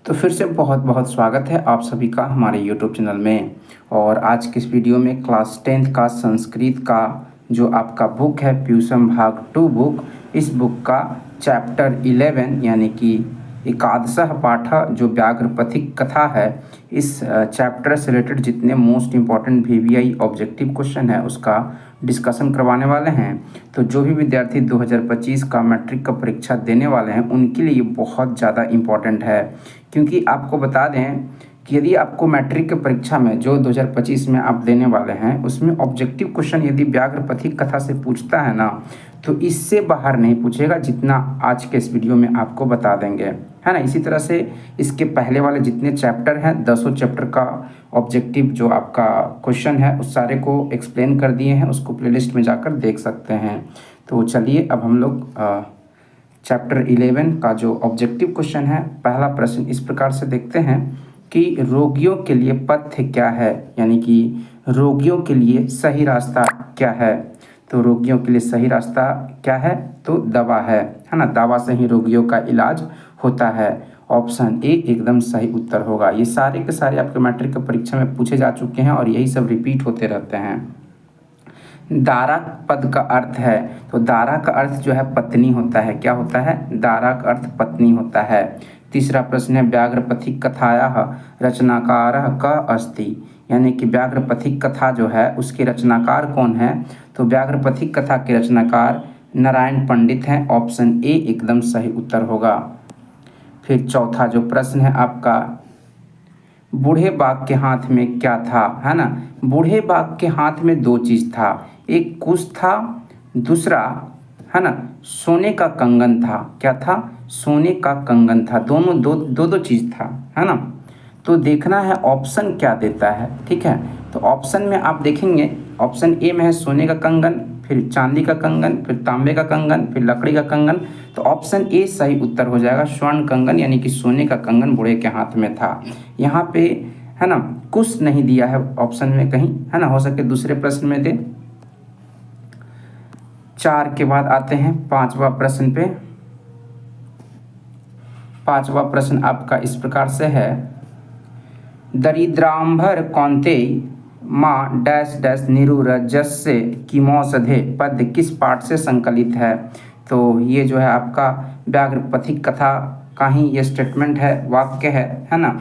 तो फिर से बहुत बहुत स्वागत है आप सभी का हमारे YouTube चैनल में। और आज की इस वीडियो में क्लास 10th का संस्कृत का जो आपका बुक है प्यूसम भाग 2 बुक, इस बुक का चैप्टर 11 यानी कि एकादशः पाठ जो व्याघ्रपथिक कथा है, इस चैप्टर से रिलेटेड जितने most important VVI objective question है उसका डिस्कशन करवाने वाले हैं। तो जो भी विद्यार्थी 2025 का मैट्रिक का परीक्षा देने वाले हैं उनके लिए बहुत ज़्यादा इम्पॉर्टेंट है, क्योंकि आपको बता दें कि यदि आपको मैट्रिक की परीक्षा में जो 2025 में आप देने वाले हैं उसमें ऑब्जेक्टिव क्वेश्चन यदि व्याघ्रपथिक कथा से पूछता है ना, तो इससे बाहर नहीं पूछेगा जितना आज के इस वीडियो में आपको बता देंगे, है ना। इसी तरह से इसके पहले वाले जितने चैप्टर हैं 10 चैप्टर का ऑब्जेक्टिव जो आपका क्वेश्चन है उस सारे को एक्सप्लेन कर दिए हैं, उसको प्लेलिस्ट में जाकर देख सकते हैं। तो चलिए अब हम लोग चैप्टर 11 का जो ऑब्जेक्टिव क्वेश्चन है, पहला प्रश्न इस प्रकार से देखते हैं कि रोगियों के लिए पथ्य क्या है, यानी कि रोगियों के लिए सही रास्ता क्या है। तो रोगियों के लिए सही रास्ता क्या है, तो दवा है ना। दवा से ही रोगियों का इलाज होता है। ऑप्शन ए एकदम सही उत्तर होगा। ये सारे के सारे आपके मैट्रिक की परीक्षा में पूछे जा चुके हैं और यही सब रिपीट होते रहते हैं। दारा पद का अर्थ है, तो दारा का अर्थ जो है पत्नी होता है। क्या होता है? दारा का अर्थ पत्नी होता है। तीसरा प्रश्न है व्याघ्रपथिक कथायाः रचनाकारः कः अस्ति, यानी कि व्याघ्रपथिक कथा जो है उसके रचनाकार कौन है। तो व्याघ्रपथिक कथा के रचनाकार नारायण पंडित हैं। ऑप्शन ए एकदम सही उत्तर होगा। फिर चौथा जो प्रश्न है आपका, बूढ़े बाघ के हाथ में क्या था, है ना। बूढ़े बाघ के हाथ में दो चीज़ था, एक कुश था, दूसरा है ना सोने का कंगन था। क्या था? सोने का कंगन था। दोनों दो चीज़ था, है ना। तो देखना है ऑप्शन क्या देता है, ठीक है। तो ऑप्शन में आप देखेंगे, ऑप्शन ए में है सोने का कंगन, फिर चांदी का कंगन, फिर तांबे का कंगन, फिर लकड़ी का कंगन। तो ऑप्शन ए सही उत्तर हो जाएगा। स्वर्ण कंगन यानी कि सोने का कंगन बूढ़े के हाथ में था। यहाँ पे है ना कुछ नहीं दिया है ऑप्शन में कहीं, है ना। हो सके दूसरे प्रश्न में दे। 4 के बाद आते हैं 5वां प्रश्न पे। 5वां प्रश्न आपका इस प्रकार से है, दरिद्रांबर कौन्तेय माँ डैश डैश निरुरजस्य किमौषधे पद किस पाठ से संकलित है। तो ये जो है आपका व्याघ्रपथिक कथा का ही ये स्टेटमेंट है, वाक्य है ना।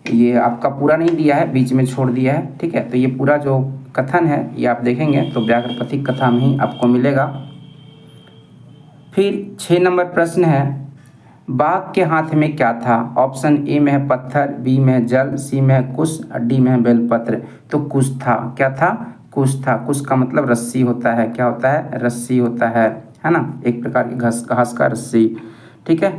ये आपका पूरा नहीं दिया है, बीच में छोड़ दिया है, ठीक है। तो ये पूरा जो कथन है ये आप देखेंगे तो व्याघ्रपथिक कथा में ही आपको मिलेगा। फिर 6 नंबर प्रश्न है, बाघ के हाथ में क्या था। ऑप्शन ए में है पत्थर, बी में है जल, सी में है कुश, डी में है बेलपत्र। तो कुश था। क्या था? कुश था। कुश का मतलब रस्सी होता है। क्या होता है? रस्सी होता है ना, एक प्रकार की घास का रस्सी, ठीक है।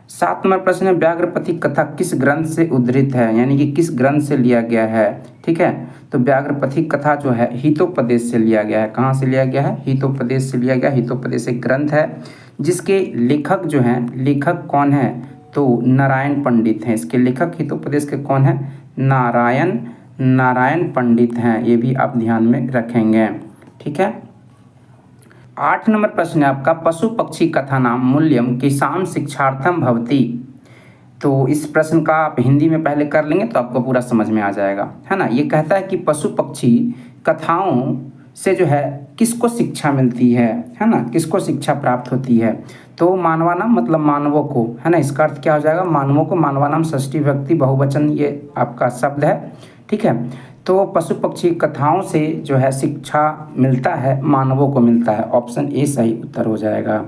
7 नंबर प्रश्न है, व्याघ्रपथिक कथा किस ग्रंथ से उद्धृत है, यानी कि किस ग्रंथ से लिया गया है, ठीक है। तो व्याघ्रपथिक कथा जो है हितोपदेश से लिया गया है। कहाँ से लिया गया है? हितोपदेश से लिया गया। हितोपदेश एक ग्रंथ है जिसके लेखक जो हैं, लेखक कौन है? तो नारायण पंडित हैं। इसके लेखक हितोपदेश के कौन है? नारायण पंडित हैं। ये भी आप ध्यान में रखेंगे, ठीक है। 8 नंबर प्रश्न है आपका, पशु पक्षी कथा नाम मूल्यम किसाम शिक्षार्थम भवति। तो इस प्रश्न का आप हिंदी में पहले कर लेंगे तो आपको पूरा समझ में आ जाएगा, है ना। ये कहता है कि पशु पक्षी कथाओं से जो है किसको शिक्षा मिलती है ना, किसको शिक्षा प्राप्त होती है। तो मानवानाम मतलब मानवों को, है ना। इसका अर्थ क्या हो जाएगा? मानवों को। मानवानाम षष्ठी विभक्ति बहुवचन ये आपका शब्द है, ठीक है। तो पशु पक्षी कथाओं से जो है शिक्षा मिलता है, मानवों को मिलता है। ऑप्शन ए सही उत्तर हो जाएगा।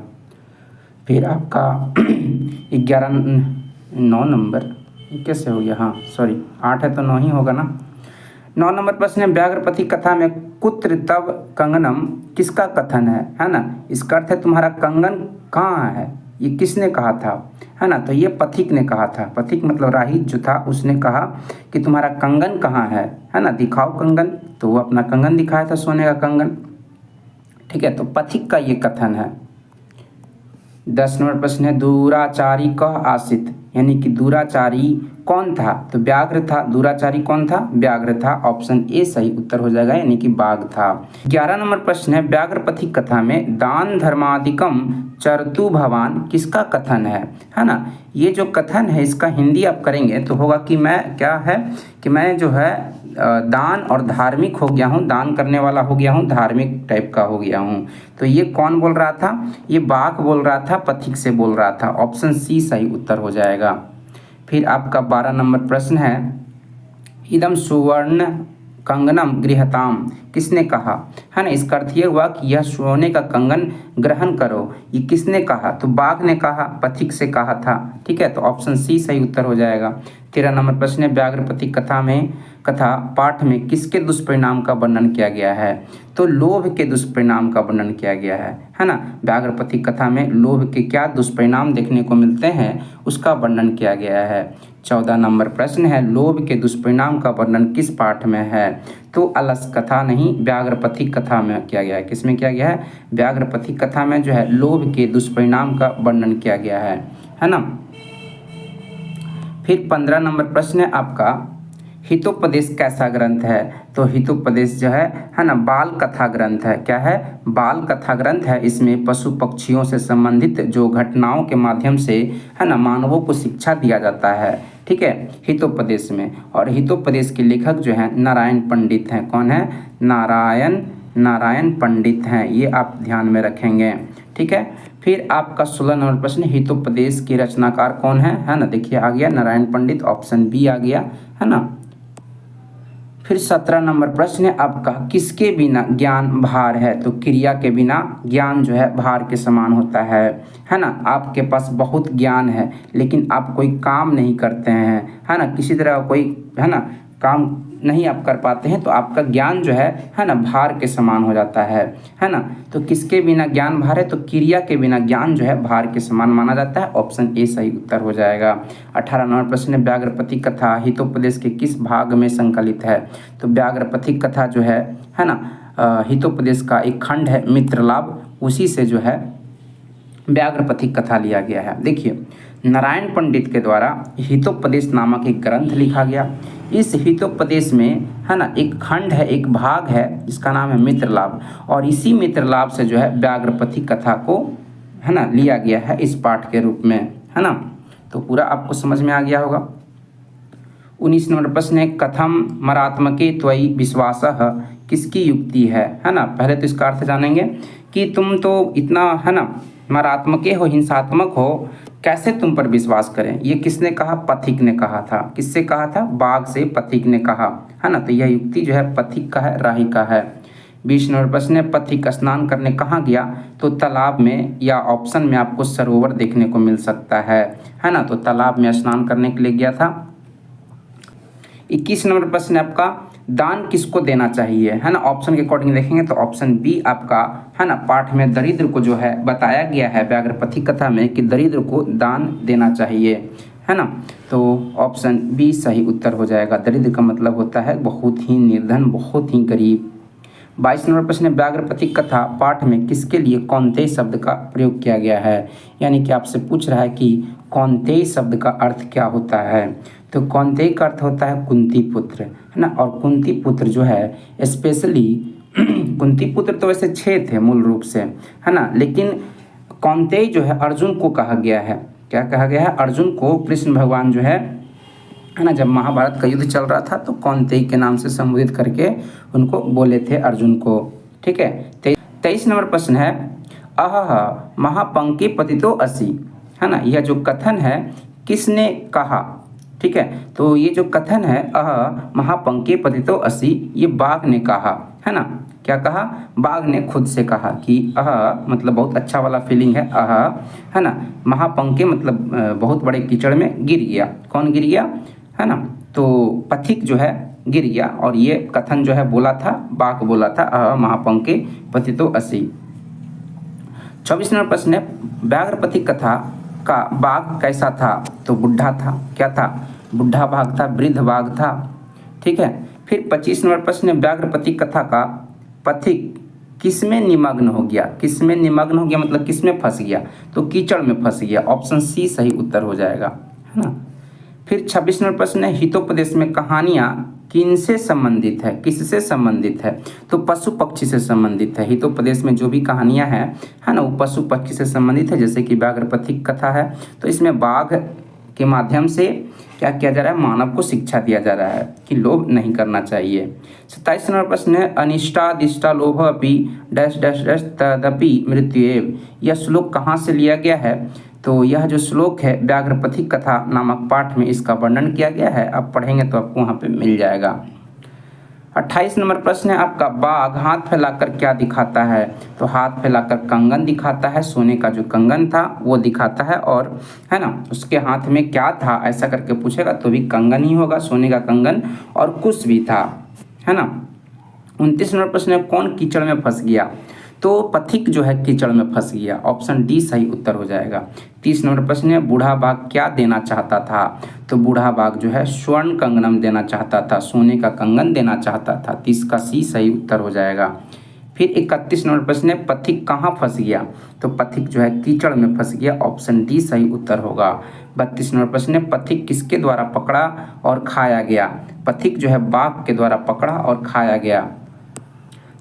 फिर आपका 9 नंबर कैसे हो गया, हाँ सॉरी 8 है तो 9 ही होगा ना। 9 नंबर प्रश्न है, व्याघ्रपथिक कथा में कुत्र तव कंगनम किसका कथन है ना। इसका अर्थ है तुम्हारा कंगन कहाँ है, ये किसने कहा था, है ना। तो ये पथिक ने कहा था। पथिक मतलब राही जो था उसने कहा कि तुम्हारा कंगन कहाँ है ना, दिखाओ कंगन। तो वो अपना कंगन दिखाया था, सोने का कंगन, ठीक है। तो पथिक का ये कथन है। 10 नंबर प्रश्न है, दूराचारी कः आसीत, यानी कि दुराचारी कौन था? तो व्याघ्र था। दुराचारी कौन था? व्याघ्र था। ऑप्शन ए सही उत्तर हो जाएगा, यानी कि बाघ था। 11 नंबर प्रश्न है, व्याघ्रपथी कथा में दान धर्मादिकम चरतु भवान किसका कथन है ना? ये जो कथन है इसका हिंदी आप करेंगे तो होगा कि मैं जो है दान और धार्मिक हो गया हूँ, दान करने वाला हो गया हूँ, धार्मिक टाइप का हो गया हूँ। तो ये कौन बोल रहा था? ये बाघ बोल रहा था, पथिक से बोल रहा था। ऑप्शन सी सही उत्तर हो जाएगा। फिर आपका 12 नंबर प्रश्न है, इदम सुवर्ण कंगनम गृहताम किसने कहा? है ना, इसका अर्थ ये हुआ कि यह सोने का कंगन ग्रहण करो। ये किसने कहा? तो बाघ ने कहा, पथिक से कहा था। ठीक है, तो ऑप्शन सी सही उत्तर हो जाएगा। 13 नंबर प्रश्न है, व्याघ्रपथी कथा पाठ में किसके दुष्परिणाम का वर्णन किया गया है? तो लोभ के दुष्परिणाम का वर्णन किया गया है ना। व्याघ्रपथी कथा में लोभ के क्या दुष्परिणाम देखने को मिलते हैं उसका वर्णन किया गया है। 14 नंबर प्रश्न है, लोभ के दुष्परिणाम का वर्णन किस पाठ में है? तो अलस कथा नहीं, व्याघ्रपथी कथा में किया गया है। किसमें किया गया है? व्याघ्रपथी कथा में जो है लोभ के दुष्परिणाम का वर्णन किया गया है ना। फिर 15 नंबर प्रश्न है आपका, हितोपदेश कैसा ग्रंथ है? तो हितोपदेश जो है ना, बाल कथा ग्रंथ है। क्या है? बाल कथा ग्रंथ है। इसमें पशु पक्षियों से संबंधित जो घटनाओं के माध्यम से है ना मानवों को शिक्षा दिया जाता है। ठीक है, हितोपदेश में। और हितोपदेश के लेखक जो हैं नारायण पंडित हैं। कौन है? नारायण पंडित हैं। ये आप ध्यान में रखेंगे। ठीक है, फिर आपका 16 नंबर प्रश्न, हितोपदेश के रचनाकार कौन है ना? देखिए आ गया नारायण पंडित, ऑप्शन बी आ गया है ना। फिर 17 नंबर प्रश्न है आपका, किसके बिना ज्ञान भार है? तो क्रिया के बिना ज्ञान जो है भार के समान होता है ना। आपके पास बहुत ज्ञान है लेकिन आप कोई काम नहीं करते हैं, है ना, किसी तरह कोई है ना काम नहीं आप कर पाते हैं, तो आपका ज्ञान जो है ना भार के समान हो जाता है ना। तो किसके बिना ज्ञान भार है? तो क्रिया के बिना ज्ञान जो है भार के समान माना जाता है। ऑप्शन ए सही उत्तर हो जाएगा। 18 नंबर प्रश्न है, व्याघ्रपथी कथा हितोपदेश के किस भाग में संकलित है? तो व्याघ्रपथी कथा जो है ना हितोपदेश का एक खंड है मित्रलाभ, उसी से जो है व्याघ्रपथी कथा लिया गया है। देखिए, नारायण पंडित के द्वारा हितोपदेश नामक एक ग्रंथ लिखा गया। इस हितोपदेश में है ना एक खंड है, एक भाग है जिसका नाम है मित्रलाभ, और इसी मित्रलाभ से जो है व्याघ्रपथी कथा को है ना लिया गया है इस पाठ के रूप में, है ना। तो पूरा आपको समझ में आ गया होगा। 19 नंबर प्रश्न है, कथम मरात्मके त्वयि विश्वासः किसकी युक्ति है ना। पहले तो इसका अर्थ जानेंगे कि तुम तो इतना है ना मरात्मके हो, हिंसात्मक हो, कैसे तुम पर विश्वास करें। ये किसने कहा? पथिक ने कहा था। किससे कहा था? बाघ से पथिक ने कहा, है ना। तो यह युक्ति जो है पथिक का है, राही का है। 20 नंबर प्रश्न है, पथिक स्नान करने कहाँ गया? तो तालाब में, या ऑप्शन में आपको सरोवर देखने को मिल सकता है ना। तो तालाब में स्नान करने के लिए गया था। 21 नंबर प्रश्न है आपका, दान किसको देना चाहिए, है ना। ऑप्शन के अकॉर्डिंग देखेंगे तो ऑप्शन बी आपका है ना पाठ में दरिद्र को जो है बताया गया है व्याघ्रपथी कथा में कि दरिद्र को दान देना चाहिए, है ना। तो ऑप्शन बी सही उत्तर हो जाएगा। दरिद्र का मतलब होता है बहुत ही निर्धन, बहुत ही गरीब। 22 नंबर प्रश्न है, व्याघ्रपथी कथा पाठ में किसके लिए कौनतेय शब्द का प्रयोग किया गया है? यानी कि आपसे पूछ रहा है कि कौनतेय शब्द का अर्थ क्या होता है। तो कौनतेय का अर्थ होता है कुंती पुत्र, है ना। और कुंती पुत्र जो है स्पेशली कुंती पुत्र तो वैसे 6 थे मूल रूप से, है ना, लेकिन कौनतेय जो है अर्जुन को कहा गया है। क्या कहा गया है? अर्जुन को कृष्ण भगवान जो है ना जब महाभारत का युद्ध चल रहा था तो कौनतेय के नाम से संबोधित करके उनको बोले थे अर्जुन को। ठीक है, 23 नंबर प्रश्न है, अहह महापंके पतितो असि, है ना। यह जो कथन है किसने कहा? ठीक है, तो ये जो कथन है अह महापंके पतितो असि, ये बाघ ने कहा, है ना। क्या कहा? बाघ ने खुद से कहा कि अह मतलब बहुत अच्छा वाला फीलिंग है, अह, है ना। महापंके मतलब बहुत बड़े कीचड़ में गिर गया। कौन गिर गया? है ना, तो पथिक जो है गिर गया, और ये कथन जो है बोला था बाघ बोला था, अह महापंके पतितो असि। 24 नंबर प्रश्न है, व्याघ्रपथी कथा का बाघ कैसा था? तो बुढ़ा था। क्या था? बुढ़ा बाघ था, वृद्ध बाघ था। ठीक है, फिर 25 नंबर प्रश्न है, व्याघ्रपथी कथा का पथिक किसमें निमग्न हो गया? किसमें निमग्न हो गया मतलब किसमें फंस गया? तो कीचड़ में फंस गया। ऑप्शन सी सही उत्तर हो जाएगा, है ना। फिर 26 नंबर प्रश्न है, हितोपदेश में कहानियाँ किनसे संबंधित है, किससे संबंधित है? तो पशु पक्षी से संबंधित है। हितोपदेश में जो भी कहानियाँ हैं, है ना, वो पशु पक्षी से संबंधित है। जैसे कि व्याघ्रपथिक कथा है, तो इसमें बाघ के माध्यम से क्या किया जा रहा है, मानव को शिक्षा दिया जा रहा है कि लोभ नहीं करना चाहिए। 27 नंबर प्रश्न है, अनिष्टादिष्टा लोभ अपि डैश डैश डैश तदपि मृत्युएव। यह श्लोक कहाँ से लिया गया है? तो यह जो श्लोक है व्याघ्रपथिक कथा नामक पाठ में इसका वर्णन किया गया है। आप पढ़ेंगे तो आपको वहाँ पे मिल जाएगा। 28 नंबर प्रश्न है आपका, बाघ हाथ फैलाकर क्या दिखाता है? तो हाथ फैलाकर कंगन दिखाता है, सोने का जो कंगन था वो दिखाता है, और है ना उसके हाथ में क्या था ऐसा करके पूछेगा तो भी कंगन ही होगा, सोने का कंगन, और कुश भी था, है ना। 29 नंबर प्रश्न है, कौन कीचड़ में फंस गया? तो पथिक जो है कीचड़ में फंस गया। ऑप्शन डी सही उत्तर हो जाएगा। 30 नंबर प्रश्न है, बूढ़ा बाघ क्या देना चाहता था? तो बूढ़ा बाघ जो है स्वर्ण कंगनम देना चाहता था, सोने का कंगन देना चाहता था। 30 का सी सही उत्तर हो जाएगा। फिर 31 नंबर प्रश्न है, पथिक कहाँ फंस गया? तो पथिक जो है कीचड़ में फंस गया। ऑप्शन डी सही उत्तर होगा। 32 नंबर प्रश्न है, पथिक किसके द्वारा पकड़ा और खाया गया? पथिक जो है बाघ के द्वारा पकड़ा और खाया गया।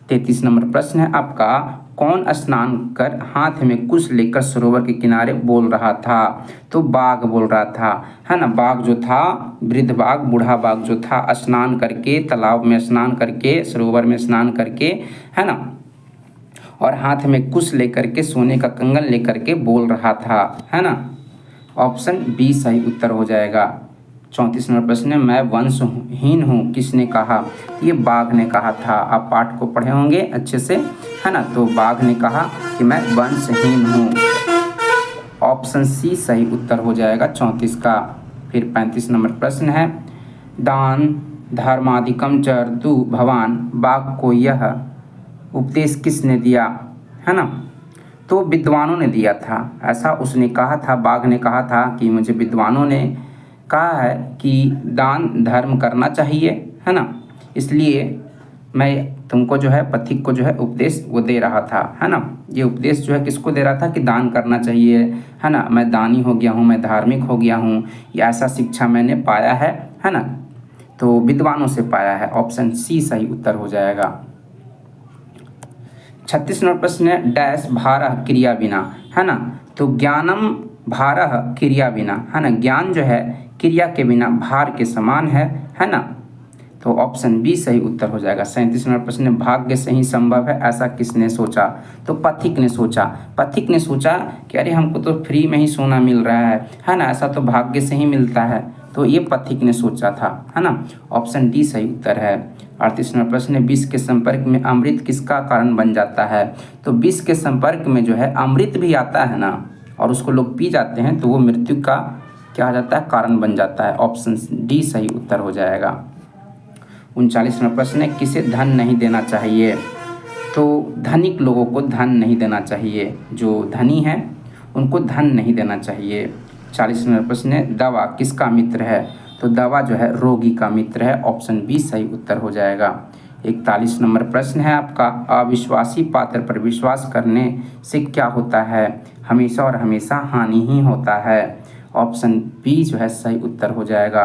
33 नंबर प्रश्न है आपका, कौन स्नान कर हाथ में कुश लेकर सरोवर के किनारे बोल रहा था? तो बाघ बोल रहा था, है ना। बाघ जो था, वृद्ध बाघ, बूढ़ा बाघ जो था, स्नान करके, तालाब में स्नान करके, सरोवर में स्नान करके, है ना, और हाथ में कुश लेकर के, सोने का कंगन लेकर के बोल रहा था, है ना। ऑप्शन बी सही उत्तर हो जाएगा। 34 नंबर प्रश्न है, मैं वंशहीन हूँ किसने कहा? ये बाघ ने कहा था। आप पाठ को पढ़े होंगे अच्छे से, है ना। तो बाघ ने कहा कि मैं वंशहीन हूँ। ऑप्शन सी सही उत्तर हो जाएगा 34 का। फिर 35 नंबर प्रश्न है, दान धर्मादिकम चरतु भवान, बाघ को यह उपदेश किसने दिया? है ना। तो विद्वानों ने दिया था, ऐसा उसने कहा था। बाघ ने कहा था कि मुझे विद्वानों ने कहा है कि दान धर्म करना चाहिए, है ना, इसलिए मैं तुमको जो है पथिक को जो है उपदेश वो दे रहा था, है ना। ये उपदेश जो है किसको दे रहा था कि दान करना चाहिए, है ना। मैं दानी हो गया हूँ, मैं धार्मिक हो गया हूँ, ये ऐसा शिक्षा मैंने पाया है ना। तो विद्वानों से पाया है। ऑप्शन सी सही उत्तर हो जाएगा। 36 नंबर प्रश्न है, डैश भारह क्रिया बिना, है ना। तो ज्ञानम भारह क्रिया बिना, है ना। ज्ञान जो है क्रिया के बिना भार के समान है ना। तो ऑप्शन बी सही उत्तर हो जाएगा। 37 नंबर प्रश्न है, भाग्य से ही संभव है ऐसा किसने सोचा? तो पथिक ने सोचा। पथिक ने सोचा कि अरे हमको तो फ्री में ही सोना मिल रहा है ना, ऐसा तो भाग्य से ही मिलता है। तो ये पथिक ने सोचा था, है ना। ऑप्शन डी सही उत्तर है। 38 नंबर प्रश्न है, विष के संपर्क में अमृत किसका कारण बन जाता है? तो विष के संपर्क में जो है अमृत भी आता है ना, और उसको लोग पी जाते हैं तो वो मृत्यु का क्या हो जाता है, कारण बन जाता है। ऑप्शन डी सही उत्तर हो जाएगा। 39 नंबर प्रश्न है, किसे धन नहीं देना चाहिए? तो धनिक लोगों को धन नहीं देना चाहिए, जो धनी है उनको धन नहीं देना चाहिए। 40 नंबर प्रश्न है, दवा किसका मित्र है? तो दवा जो है रोगी का मित्र है। ऑप्शन बी सही उत्तर हो जाएगा। 41 नंबर प्रश्न है आपका, अविश्वासी पात्र पर विश्वास करने से क्या होता है? हमेशा और हमेशा हानि ही होता है। ऑप्शन बी जो है सही उत्तर हो जाएगा।